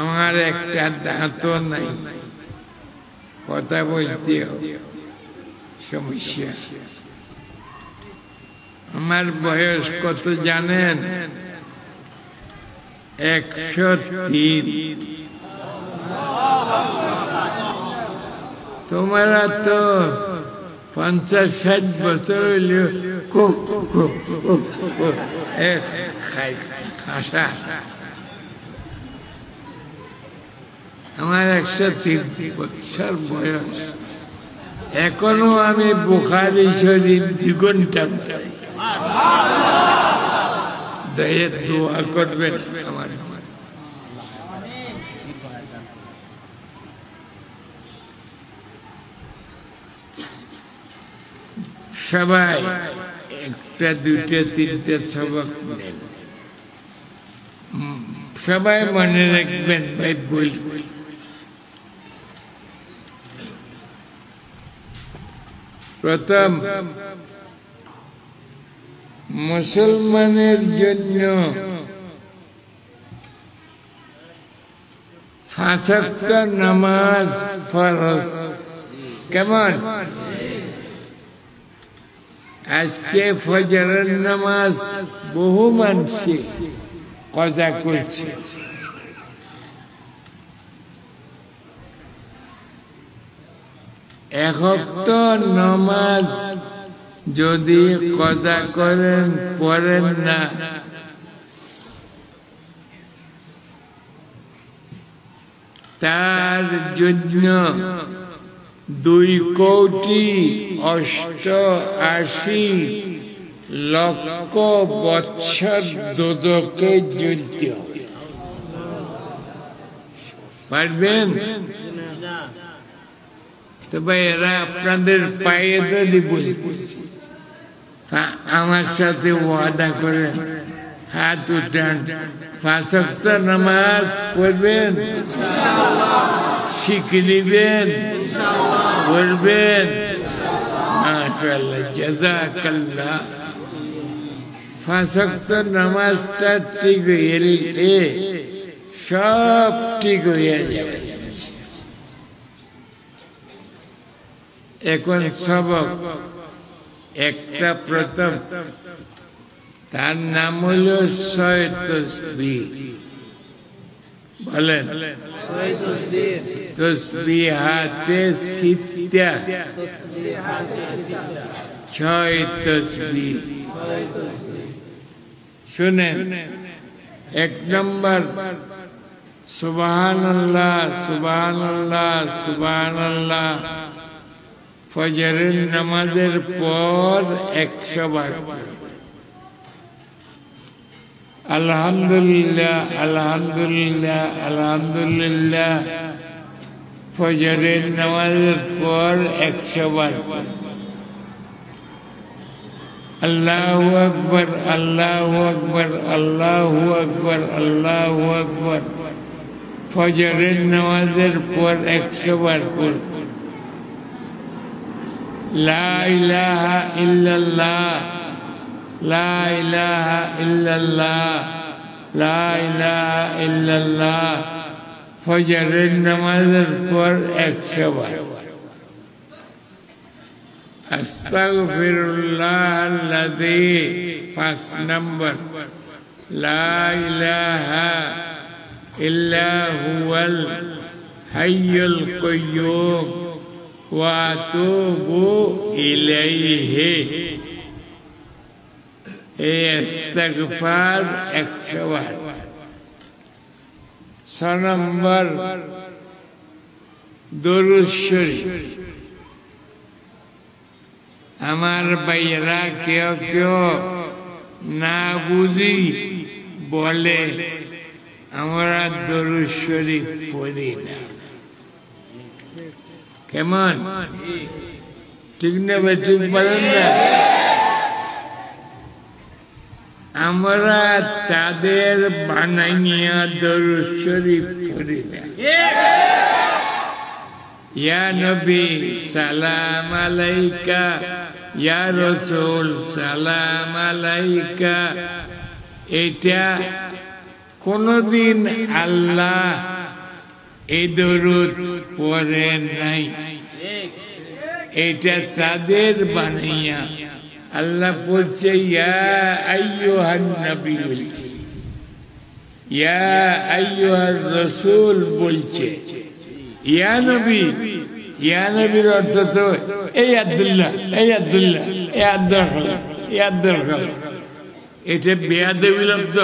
আমার একটা দাঁতও নাই, কথা বলতে সমস্যা। আমার বয়স কত জানেন? 103। তোমরা তো 50-60 বছর হইল খাসা। আমার 103 বছর বয়স, এখনো আমি বুখারী শরীফ 2 ঘন্টা পড়ি। দয়া দোয়া করবেন আমার। সবাই একটা, দুইটা, তিনটা সবক নেন। সবাই মনে রাখবেন ভাই, বল প্রথম মুসলমানের জন্য 5 ওয়াক্ত নামাজ ফরজ। কেমন? আজকে ফজরের নামাজ বহু মানুষ কজা করছে। এক ওয়াক্ত নামাজ যদি কজা করেন, পড়েন না, তার জন্য 2,88,00,000 বৎসর দোজখে জ্বলতে হবে। পারবেন? তো ভাই, এরা আপনাদের পায়ে ধরে বলতেছে, আমার সাথে ওয়াদা করেন, হাত উঠান, 5 ওয়াক্ত নামাজ পড়বেন, শিখে নিবেন, পড়বেন। মাশাআল্লাহ, জাযাকাল্লাহ। 5 ওয়াক্ত নামাজটা ঠিক হইলে সব ঠিক হয়ে যাবে। এখন সবক একটা, প্রথম তার নাম হল 6 তাসবিহ। বলেন, তসবিহাতে সিত্তা, 6 তাসবিহ। শুনেন, 1 নম্বর সুবহানাল্লাহ, সুবহানাল্লাহ, সুবহানাল্লাহ। ফজরের নামাজের পর 100 বার। আলহামদুলিল্লাহ, আলহামদুলিল্লাহ, আলহামদুলিল্লাহ। ফজরের নামাজের পর 100 বার। আল্লাহু আকবার, আল্লাহু আকবার, আল্লাহু আকবার, আল্লাহু আকবার। ফজরের নামাজের পর 100 বার পড়। লা ইলাহা ইল্লাল্লাহ, লা ইলাহা ইল্লাল্লাহ, লা ইলাহা ইল্লাল্লাহ। ফজরের নামাজের পর 100 বার। আস্তাগফিরুল্লাহাল্লাযী, 5 নম্বর, লা ইলাহা ইল্লা হুয়াল হাইয়ুল কাইয়্যুম ওয়া আতুবু ইলাইহি। এই ইস্তিগফার 100 বার। 6 নম্বর, দরুদ শরীফ। আমার ভাইয়েরা কেউ কেউ না বুঝি বলে আমরা দরুদ শরীফ পড়ি না। কেমন? ঠিক না ভাই? ঠিক বলেন না? আমরা তাদের বানাইয়া দরুদ শরীফ পড়ি না। ইয়া নবী সালাম আলাইকা, ইয়া রাসূল সালাম আলাইকা, এটা কোনদিন আল্লাহ এই দরুদ পড়ে নাই, এটা তাদের বানাইয়া আল্লাহ বলছে ইয়া আইয়ুহান নবী বলছে, ইয়া আইয়ুহার রাসূল বলছে, ইয়া নবী। ইয়া নবীর অর্থ তো এই আব্দুল্লাহ, এই আব্দুল্লাহ, এই আব্দুল খালেক, এই আব্দুল খালেক। এটা বেয়াদবি লব্ধ,